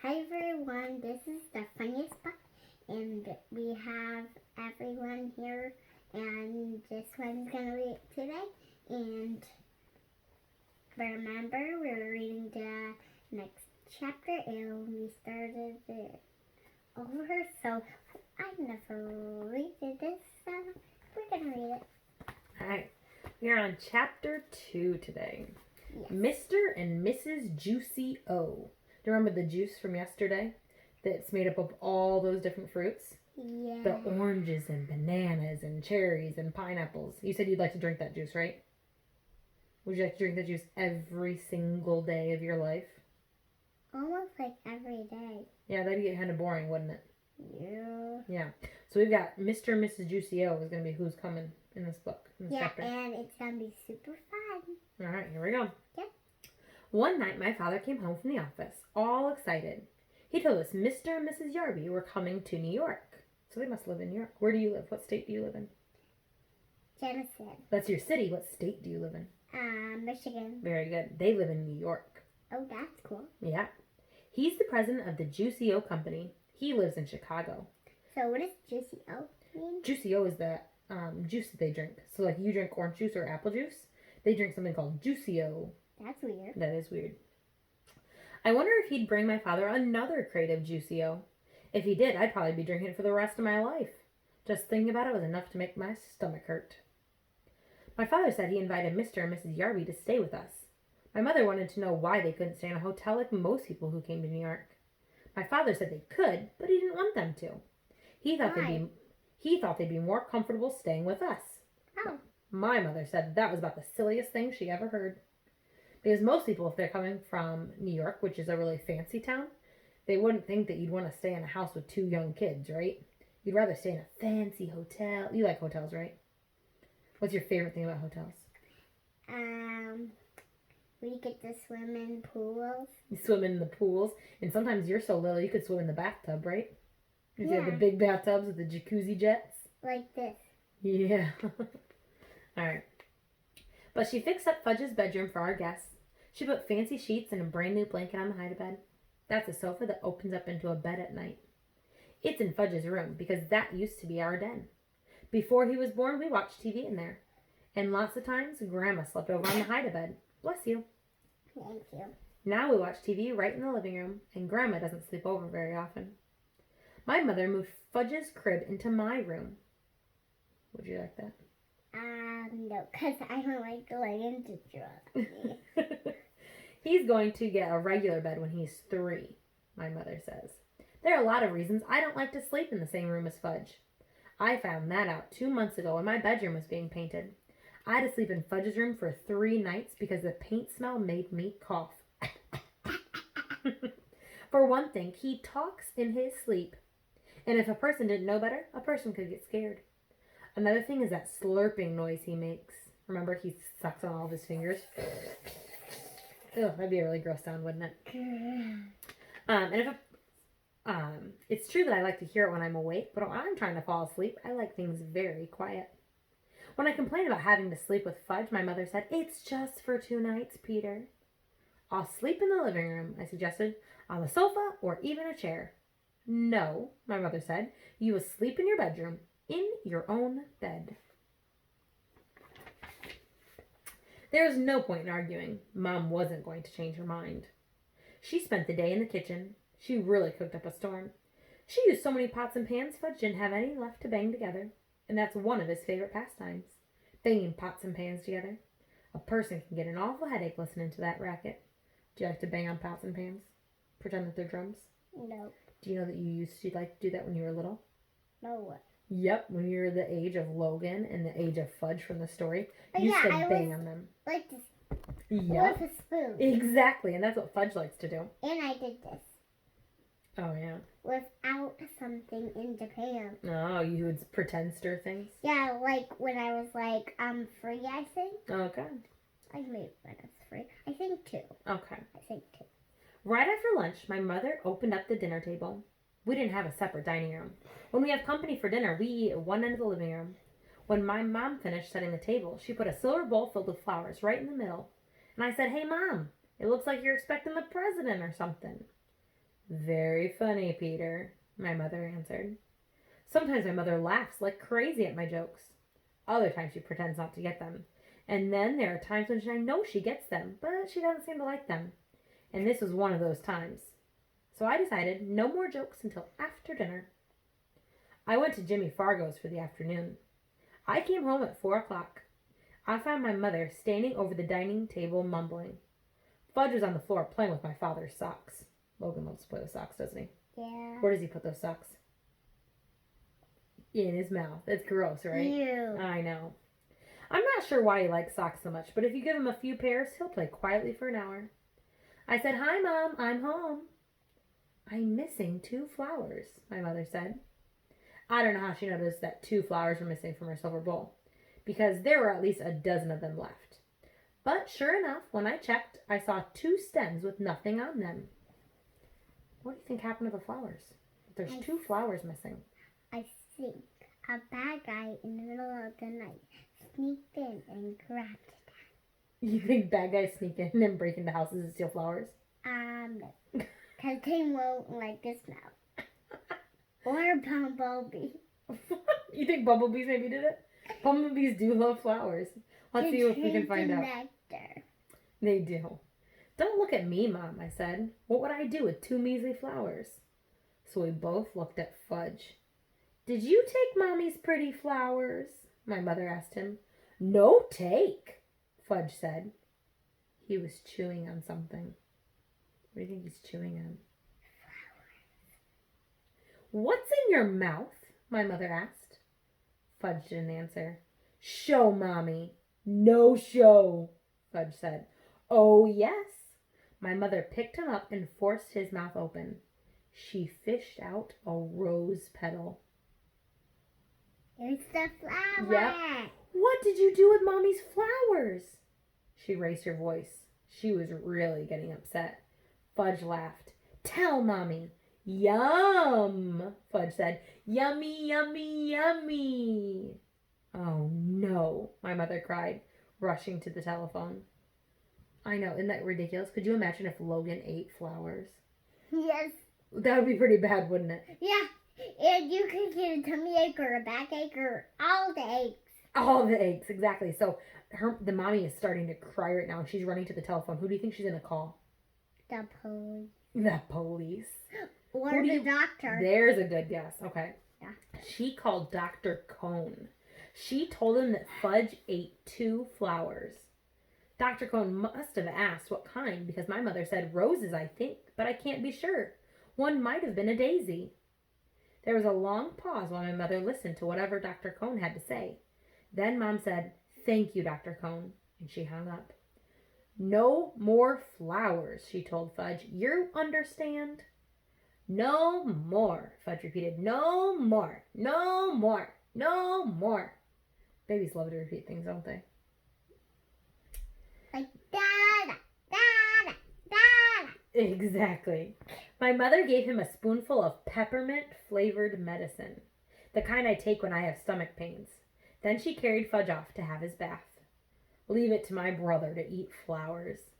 Hi everyone, this is the funniest book, and we have everyone here, and this one's gonna read it today. And remember, we're reading the next chapter, and we started it over, so I never read this, so we're gonna read it. Alright, we are on chapter 2 today. Yes. Mr. and Mrs. Juicy O. Do you remember the juice from yesterday? That's made up of all those different fruits? Yeah. The oranges and bananas and cherries and pineapples. You said you'd like to drink that juice, right? Would you like to drink that juice every single day of your life? Almost like every day. Yeah, that'd get kind of boring, wouldn't it? Yeah. Yeah. So we've got Mr. and Mrs. Juicy O is going to be who's coming in this book, in this chapter. And it's gonna be super fun. Alright, here we go. Yeah. One night, my father came home from the office, all excited. He told us Mr. and Mrs. Yarby were coming to New York. So they must live in New York. Where do you live? What state do you live in? Jennison. That's your city. What state do you live in? Michigan. Very good. They live in New York. Oh, that's cool. Yeah. He's the president of the Juicy O Company. He lives in Chicago. So what does Juicy O mean? Juicy O is the juice that they drink. So like you drink orange juice or apple juice, they drink something called Juicy O. That's weird. That is weird. I wonder if he'd bring my father another crate of Juicy O. If he did, I'd probably be drinking it for the rest of my life. Just thinking about it was enough to make my stomach hurt. My father said he invited Mr. and Mrs. Yarby to stay with us. My mother wanted to know why they couldn't stay in a hotel like most people who came to New York. My father said they could, but he didn't want them to. He thought they'd be more comfortable staying with us. Oh. My mother said that was about the silliest thing she ever heard. Because most people, if they're coming from New York, which is a really fancy town, they wouldn't think that you'd want to stay in a house with 2 young kids, right? You'd rather stay in a fancy hotel. You like hotels, right? What's your favorite thing about hotels? We get to swim in pools. You swim in the pools, and sometimes you're so little you could swim in the bathtub, right? If you have the Yeah. big bathtubs with the jacuzzi jets. Like this. Yeah. Alright. But she fixed up Fudge's bedroom for our guests. She put fancy sheets and a brand new blanket on the hide-a-bed. That's a sofa that opens up into a bed at night. It's in Fudge's room because that used to be our den. Before he was born, we watched TV in there. And lots of times, Grandma slept over on the hide-a-bed. Bless you. Thank you. Now we watch TV right in the living room, and Grandma doesn't sleep over very often. My mother moved Fudge's crib into my room. Would you like that? No, because I don't like laying to drop. He's going to get a regular bed when he's 3, my mother says. There are a lot of reasons I don't like to sleep in the same room as Fudge. I found that out 2 months ago when my bedroom was being painted. I had to sleep in Fudge's room for 3 nights because the paint smell made me cough. For one thing, he talks in his sleep. And if a person didn't know better, a person could get scared. Another thing is that slurping noise he makes. Remember, he sucks on all of his fingers. Ugh, that'd be a really gross sound, wouldn't it? And if it's true that I like to hear it when I'm awake, but when I'm trying to fall asleep, I like things very quiet. When I complained about having to sleep with Fudge, my mother said, "It's just for 2 nights, Peter." "I'll sleep in the living room," I suggested, "on the sofa or even a chair." "No," my mother said, "you will sleep in your bedroom, in your own bed." There was no point in arguing. Mom wasn't going to change her mind. She spent the day in the kitchen. She really cooked up a storm. She used so many pots and pans, Fudge didn't have any left to bang together. And that's one of his favorite pastimes, banging pots and pans together. A person can get an awful headache listening to that racket. Do you like to bang on pots and pans? Pretend that they're drums? No. Do you know that you used to like to do that when you were little? No what? Yep, when you were the age of Logan and the age of Fudge from the story, But you yeah, used I to bang was on them. like this Yep, with a spoon. exactly, and that's what Fudge likes to do. And I did this Oh, yeah. without something in Japan. Oh, you would pretend stir things? Yeah, like when I was like 3, I think. Okay. I made when I was 3. I think 2. Okay. I think 2. Right after lunch, my mother opened up the dinner table. We didn't have a separate dining room. When we have company for dinner, we eat at one end of the living room. When my mom finished setting the table, she put a silver bowl filled with flowers right in the middle. And I said, "Hey, Mom, it looks like you're expecting the president or something." Very funny, Peter, my mother answered. Sometimes my mother laughs like crazy at my jokes. Other times she pretends not to get them. And then there are times when I know she gets them, but she doesn't seem to like them. And this was one of those times. So I decided no more jokes until after dinner. I went to Jimmy Fargo's for the afternoon. I came home at 4 o'clock. I found my mother standing over the dining table mumbling. Fudge was on the floor playing with my father's socks. Logan loves to play with socks, doesn't he? Yeah. Where does he put those socks? In his mouth. It's gross, right? Ew. I know. I'm not sure why he likes socks so much, but if you give him a few pairs, he'll play quietly for an hour. I said, "Hi, Mom, I'm home." "I'm missing 2 flowers," my mother said. I don't know how she noticed that 2 flowers were missing from her silver bowl, because there were at least a dozen of them left. But sure enough, when I checked, I saw 2 stems with nothing on them. What do you think happened to the flowers? There's 2 flowers missing. I think a bad guy in the middle of the night sneaked in and grabbed it. You think bad guys sneak in and break into houses and steal flowers? No. Because they won't like the smell. Or bumblebee. You think bumblebees maybe did it? Bumblebees do love flowers. Let's see if we can find out. Nectar. They do. "Don't look at me, Mom," I said. "What would I do with 2 measly flowers?" So we both looked at Fudge. "Did you take Mommy's pretty flowers?" my mother asked him. "No take," Fudge said. He was chewing on something. What do you think he's chewing on? "What's in your mouth?" my mother asked. Fudge didn't answer. "Show, Mommy." "No show," Fudge said. "Oh, yes." My mother picked him up and forced his mouth open. She fished out a rose petal. It's the flower. Yep. "What did you do with Mommy's flowers?" She raised her voice. She was really getting upset. Fudge laughed. "Tell Mommy." "Yum," Fudge said. "Yummy, yummy, yummy." "Oh, no," my mother cried, rushing to the telephone. I know, isn't that ridiculous? Could you imagine if Logan ate flowers? Yes. That would be pretty bad, wouldn't it? Yeah. And you could get a tummy ache or a backache or all the aches. All the aches, exactly. So the mommy is starting to cry right now. She's running to the telephone. Who do you think she's going to call? The police. The police. Or the doctor. There's a good guess. Okay. Yeah. She called Dr. Cone. She told him that Fudge ate 2 flowers. Dr. Cone must have asked what kind, because my mother said roses, I think, but I can't be sure. One might have been a daisy. There was a long pause while my mother listened to whatever Dr. Cone had to say. Then Mom said, "Thank you, Dr. Cone," and she hung up. "No more flowers," she told Fudge. "You understand?" "No more," Fudge repeated. "No more, no more, no more." Babies love to repeat things, don't they? Like da da da da. Exactly. My mother gave him a spoonful of peppermint-flavored medicine, the kind I take when I have stomach pains. Then she carried Fudge off to have his bath. Leave it to my brother to eat flowers.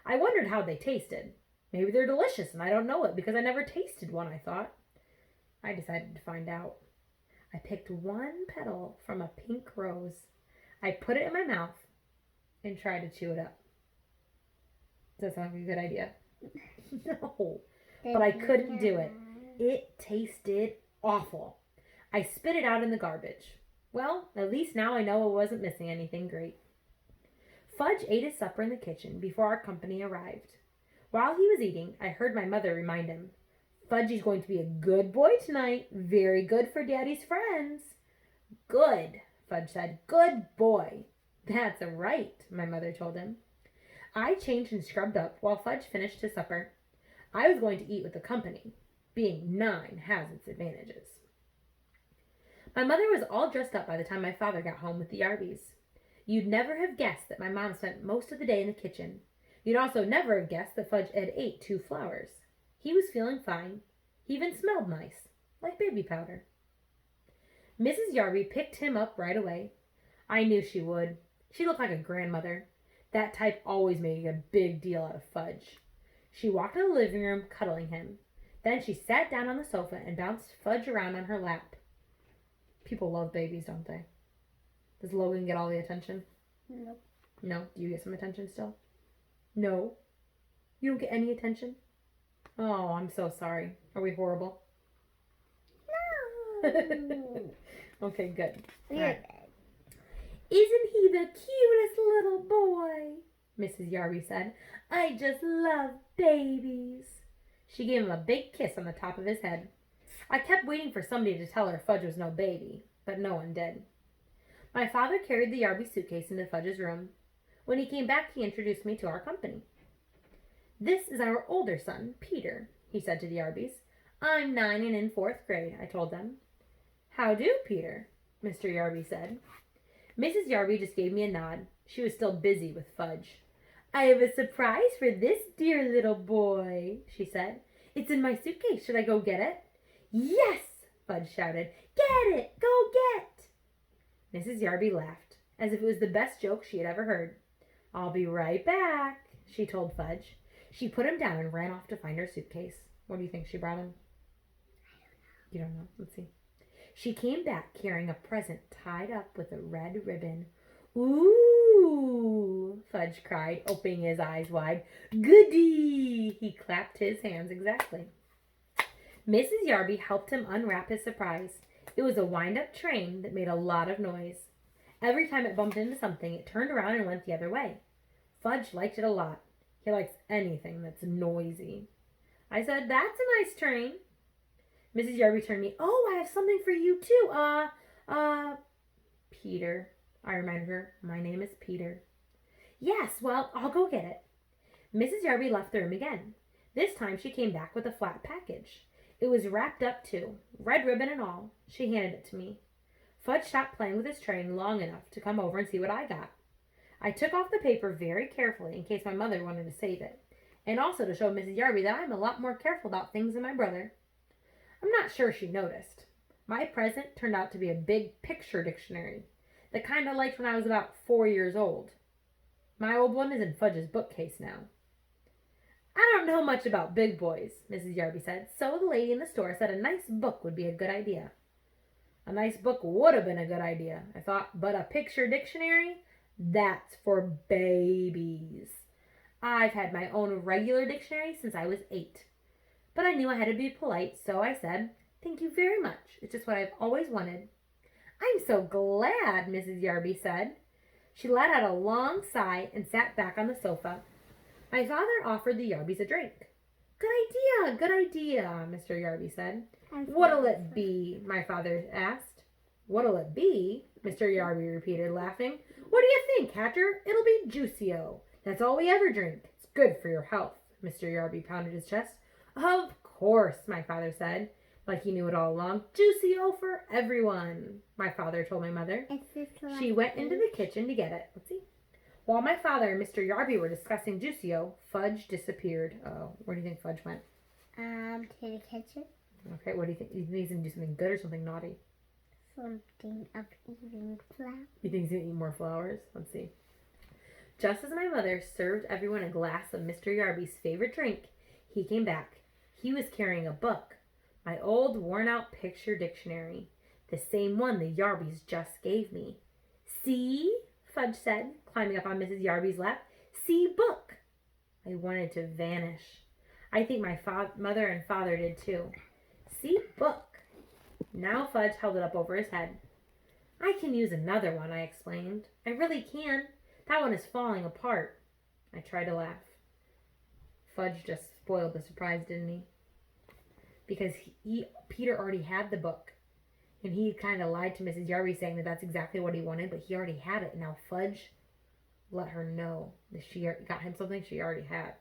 I wondered how they tasted. Maybe they're delicious and I don't know it because I never tasted one, I thought. I decided to find out. I picked 1 petal from a pink rose. I put it in my mouth and tried to chew it up. Does that sound like a good idea? No. But I couldn't do it. It tasted awful. I spit it out in the garbage. Well, at least now I know I wasn't missing anything great. Fudge ate his supper in the kitchen before our company arrived. While he was eating, I heard my mother remind him, "Fudgy's going to be a good boy tonight. Very good for Daddy's friends." "Good," Fudge said. "Good boy." "That's right," my mother told him. I changed and scrubbed up while Fudge finished his supper. I was going to eat with the company. Being 9 has its advantages. My mother was all dressed up by the time my father got home with the Yarbies. You'd never have guessed that my mom spent most of the day in the kitchen. You'd also never have guessed that Fudge had ate 2 flowers. He was feeling fine. He even smelled nice, like baby powder. Mrs. Yarby picked him up right away. I knew she would. She looked like a grandmother. That type always made a big deal out of Fudge. She walked in the living room, cuddling him. Then she sat down on the sofa and bounced Fudge around on her lap. People love babies, don't they? Does Logan get all the attention? Nope. No? Do you get some attention still? No? You don't get any attention? Oh, I'm so sorry. Are we horrible? No. Okay, good. We're All right. good. Isn't he the cutest little boy? Mrs. Yarby said. I just love babies. She gave him a big kiss on the top of his head. I kept waiting for somebody to tell her Fudge was no baby, but no one did. My father carried the Yarby suitcase into Fudge's room. When he came back, he introduced me to our company. This is our older son, Peter, he said to the Yarbys. I'm 9 and in 4th grade, I told them. How do, Peter? Mr. Yarby said. Mrs. Yarby just gave me a nod. She was still busy with Fudge. I have a surprise for this dear little boy, she said. It's in my suitcase. Should I go get it? Yes, Fudge shouted. Get it! Go get! Mrs. Yarby laughed, as if it was the best joke she had ever heard. I'll be right back, she told Fudge. She put him down and ran off to find her suitcase. What do you think she brought him? You don't know. Let's see. She came back carrying a present tied up with a red ribbon. Ooh, Fudge cried, opening his eyes wide. Goody! He clapped his hands exactly. Mrs. Yarby helped him unwrap his surprise. It was a wind-up train that made a lot of noise. Every time it bumped into something, it turned around and went the other way. Fudge liked it a lot. He likes anything that's noisy. I said, that's a nice train. Mrs. Yarby turned to me. Oh, I have something for you too. Peter. I reminded her, my name is Peter. Yes, well, I'll go get it. Mrs. Yarby left the room again. This time she came back with a flat package. It was wrapped up too, red ribbon and all. She handed it to me. Fudge stopped playing with his train long enough to come over and see what I got. I took off the paper very carefully in case my mother wanted to save it, and also to show Mrs. Yarby that I'm a lot more careful about things than my brother. I'm not sure she noticed. My present turned out to be a big picture dictionary, the kind I liked when I was about 4 years old. My old one is in Fudge's bookcase now. I don't know much about big boys, Mrs. Yarby said, so the lady in the store said a nice book would be a good idea. A nice book would have been a good idea, I thought, but a picture dictionary? That's for babies. I've had my own regular dictionary since I was 8. But I knew I had to be polite, so I said, thank you very much. It's just what I've always wanted. I'm so glad, Mrs. Yarby said. She let out a long sigh and sat back on the sofa. My father offered the Yarbys a drink. Good idea, Mr. Yarby said. What'll it be? My father asked. What'll it be? Mr. Yarby repeated, laughing. What do you think, Hatcher? It'll be Juicio. That's all we ever drink. It's good for your health. Mr. Yarby pounded his chest. Of course, my father said, like he knew it all along. Juicio for everyone, my father told my mother. She went into the kitchen to get it. Let's see. While my father and Mr. Yarby were discussing Juicio, Fudge disappeared. Oh, where do you think Fudge went? To the kitchen. Okay, what do you think? You think he's going to do something good or something naughty? Something of eating flowers. You think he's going to eat more flowers? Let's see. Just as my mother served everyone a glass of Mr. Yarby's favorite drink, he came back. He was carrying a book, my old worn-out picture dictionary, the same one the Yarbys just gave me. See? Fudge said, climbing up on Mrs. Yarby's lap. See book. I wanted to vanish. I think my mother and father did too. See book. Now Fudge held it up over his head. I can use another one, I explained. I really can. That one is falling apart. I tried to laugh. Fudge just spoiled the surprise, didn't he? Because Peter already had the book. And he kind of lied to Mrs. Yarby saying that that's exactly what he wanted, but he already had it. And now Fudge let her know that she got him something he already had,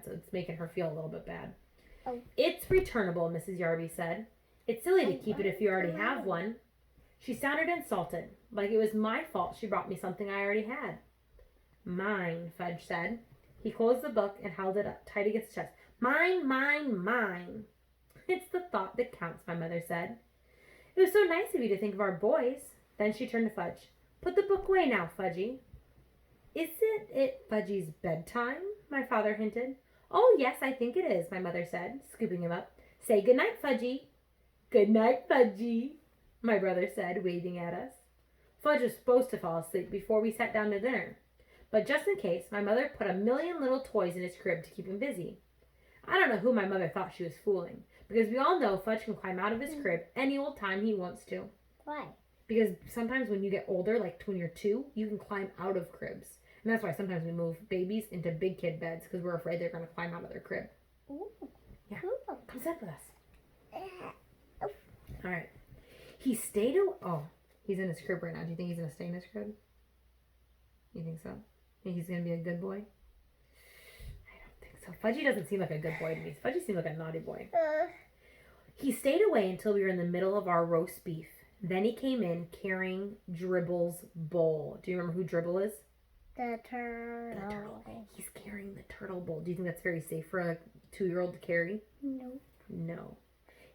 so it's making her feel a little bit bad. Oh. It's returnable, Mrs. Yarby said. It's silly to keep it if you already have one. She sounded insulted, like it was my fault she brought me something I already had. Mine, Fudge said. He closed the book and held it up tight against his chest. Mine, mine, mine. It's the thought that counts, my mother said. It was so nice of you to think of our boys. Then she turned to Fudge. Put the book away now, Fudgy. Isn't it Fudgy's bedtime? My father hinted. Oh, yes, I think it is, my mother said, scooping him up. Say goodnight, Fudgy. Good night, Fudgy, my brother said, waving at us. Fudge was supposed to fall asleep before we sat down to dinner, but just in case, my mother put a million little toys in his crib to keep him busy. I don't know who my mother thought she was fooling, because we all know Fudge can climb out of his crib any old time he wants to. Why? Because sometimes when you get older, like when you're 2, you can climb out of cribs. And that's why sometimes we move babies into big kid beds, because we're afraid they're going to climb out of their crib. Ooh, Yeah. cool. Come sit with us. All right. He stayed he's in his crib right now. Do you think he's going to stay in his crib? You think so? Think he's going to be a good boy? I don't think so. Fudgy doesn't seem like a good boy to me. Fudgy seems like a naughty boy. He stayed away until we were in the middle of our roast beef. Then he came in carrying Dribble's bowl. Do you remember who Dribble is? The turtle. The turtle. He's carrying the turtle bowl. Do you think that's very safe for a 2-year-old to carry? No. No.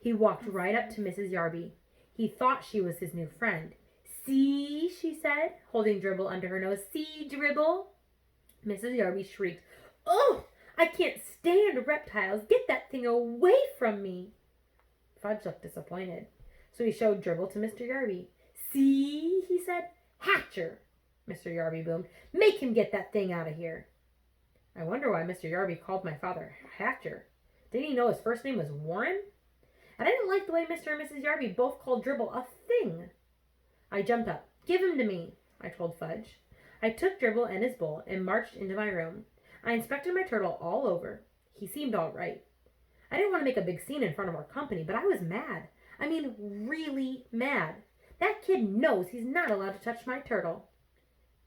He walked right up to Mrs. Yarby. He thought she was his new friend. See, she said, holding Dribble under her nose. See, Dribble? Mrs. Yarby shrieked, "Oh, I can't stand reptiles. Get that thing away from me." Fudge looked disappointed. So he showed Dribble to Mr. Yarby. "See," he said. "Hatcher," Mr. Yarby boomed. "Make him get that thing out of here." I wonder why Mr. Yarby called my father Hatcher. Didn't he know his first name was Warren? And I didn't like the way Mr. and Mrs. Yarby both called Dribble a thing. I jumped up. "Give him to me," I told Fudge. I took Dribble and his bowl and marched into my room. I inspected my turtle all over. He seemed all right. I didn't want to make a big scene in front of our company, but I was mad. I mean, really mad. That kid knows he's not allowed to touch my turtle.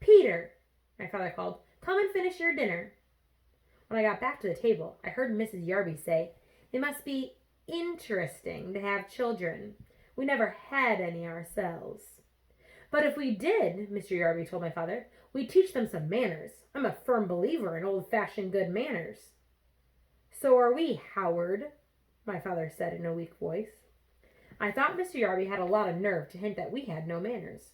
"Peter," my father called, "come and finish your dinner." When I got back to the table, I heard Mrs. Yarby say, "It must be interesting to have children. We never had any ourselves." "But if we did," Mr. Yarby told my father, "we'd teach them some manners. I'm a firm believer in old-fashioned good manners." "So are we, Howard," my father said in a weak voice. I thought Mr. Yarby had a lot of nerve to hint that we had no manners.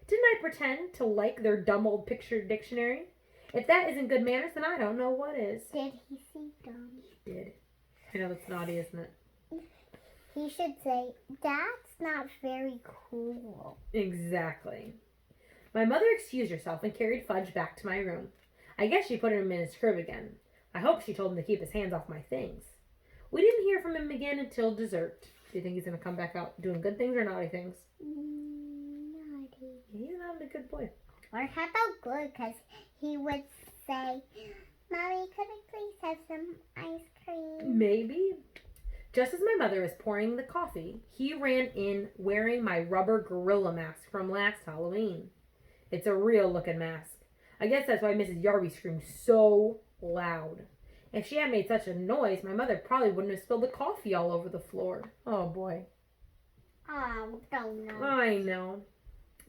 Didn't I pretend to like their dumb old picture dictionary? If that isn't good manners, then I don't know what is. Did he say dumb? He did. I know that's naughty, isn't it? He should say, "That's not very cool." Exactly. My mother excused herself and carried Fudge back to my room. I guess she put him in his crib again. I hope she told him to keep his hands off my things. We didn't hear from him again until dessert. Do you think he's going to come back out doing good things or naughty things? Naughty. He's not a good boy. Or how about good? Because he would say, "Mommy, could I please have some ice cream?" Maybe. Just as my mother was pouring the coffee, he ran in wearing my rubber gorilla mask from last Halloween. It's a real looking mask. I guess that's why Mrs. Yarby screamed so loud. If she had made such a noise, my mother probably wouldn't have spilled the coffee all over the floor. Oh boy. Oh, don't know. I know.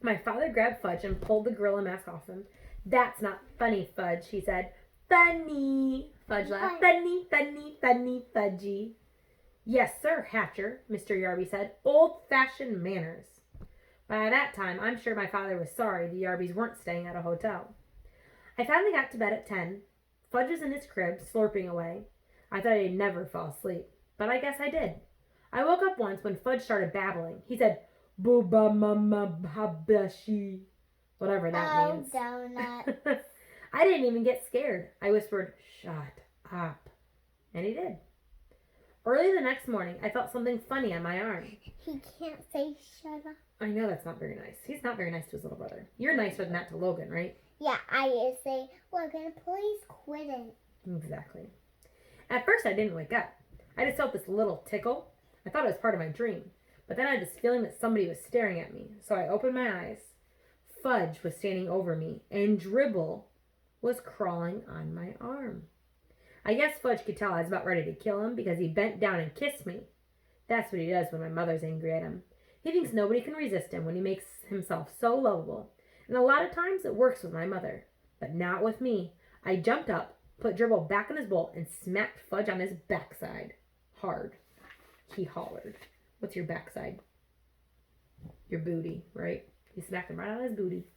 My father grabbed Fudge and pulled the gorilla mask off him. "That's not funny, Fudge," he said. "Funny." Fudge laughed. "Funny, funny, funny, Fudgy." "Yes, sir, Hatcher," Mr. Yarby said. "Old-fashioned manners." By that time, I'm sure my father was sorry the Yarbys weren't staying at a hotel. I finally got to bed at 10. Fudge was in his crib, slurping away. I thought I'd never fall asleep, but I guess I did. I woke up once when Fudge started babbling. He said, "Booba mama habashi," whatever that means. Donut. I didn't even get scared. I whispered, "Shut up." And he did. Early the next morning, I felt something funny on my arm. He can't say shut up. I know that's not very nice. He's not very nice to his little brother. You're nicer than that to Logan, right? Yeah, I say, "Logan, please quit it." Exactly. At first, I didn't wake up. I just felt this little tickle. I thought it was part of my dream. But then I had this feeling that somebody was staring at me. So I opened my eyes. Fudge was standing over me, and Dribble was crawling on my arm. I guess Fudge could tell I was about ready to kill him because he bent down and kissed me. That's what he does when my mother's angry at him. He thinks nobody can resist him when he makes himself so lovable. And a lot of times it works with my mother. But not with me. I jumped up, put Dribble back in his bowl, and smacked Fudge on his backside. Hard. He hollered. "What's your backside?" "Your booty," right? He smacked him right on his booty.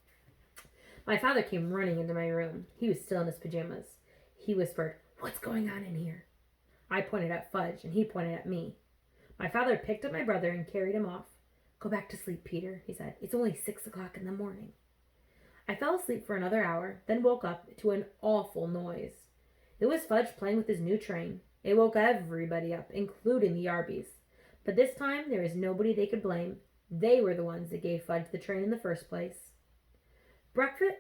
My father came running into my room. He was still in his pajamas. He whispered, "What's going on in here?" I pointed at Fudge, and he pointed at me. My father picked up my brother and carried him off. Go back to sleep, Peter, he said. It's only 6 o'clock in the morning. I fell asleep for another hour, then woke up to an awful noise. It was Fudge playing with his new train. It woke everybody up, including the Yarbys. But this time there was nobody they could blame. They were the ones that gave Fudge the train in the first place. Breakfast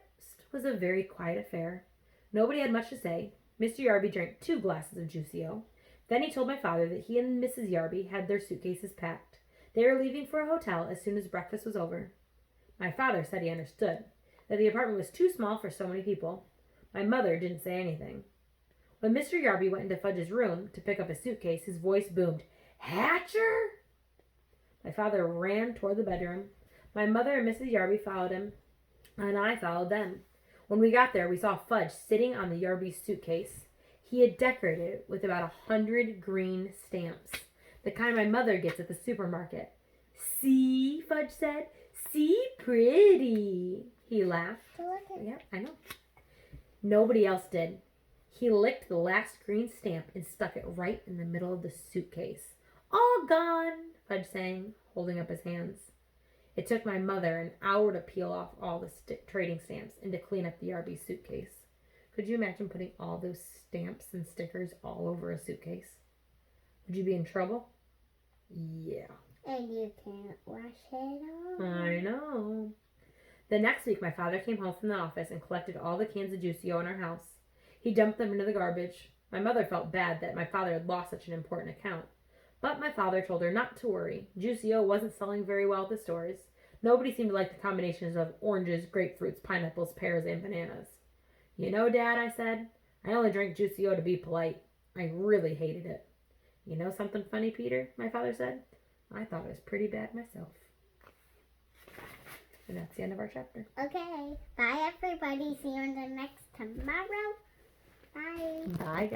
was a very quiet affair. Nobody had much to say. Mr. Yarby drank 2 glasses of Juicio. Then he told my father that he and Mrs. Yarby had their suitcases packed. They were leaving for a hotel as soon as breakfast was over. My father said he understood, that the apartment was too small for so many people. My mother didn't say anything. When Mr. Yarby went into Fudge's room to pick up his suitcase, his voice boomed, "Hatcher!" My father ran toward the bedroom. My mother and Mrs. Yarby followed him, and I followed them. When we got there, we saw Fudge sitting on the Yarby suitcase. He had decorated it with about 100 green stamps, the kind my mother gets at the supermarket. "See," Fudge said. "See, pretty." He laughed. Yeah, I know. Nobody else did. He licked the last green stamp and stuck it right in the middle of the suitcase. "All gone," Fudge sang, holding up his hands. It took my mother an hour to peel off all the trading stamps and to clean up the Yarby suitcase. Could you imagine putting all those stamps and stickers all over a suitcase? Would you be in trouble? Yeah. And you can't wash it off. I know. The next week, my father came home from the office and collected all the cans of Juicio in our house. He dumped them into the garbage. My mother felt bad that my father had lost such an important account. But my father told her not to worry. Juicio wasn't selling very well at the stores. Nobody seemed to like the combinations of oranges, grapefruits, pineapples, pears, and bananas. "You know, Dad," I said, "I only drank Juicio to be polite. I really hated it." "You know something funny, Peter?" my father said. "I thought it was pretty bad myself." And that's the end of our chapter. Okay. Bye, everybody. See you in the next tomorrow. Bye. Bye, guys.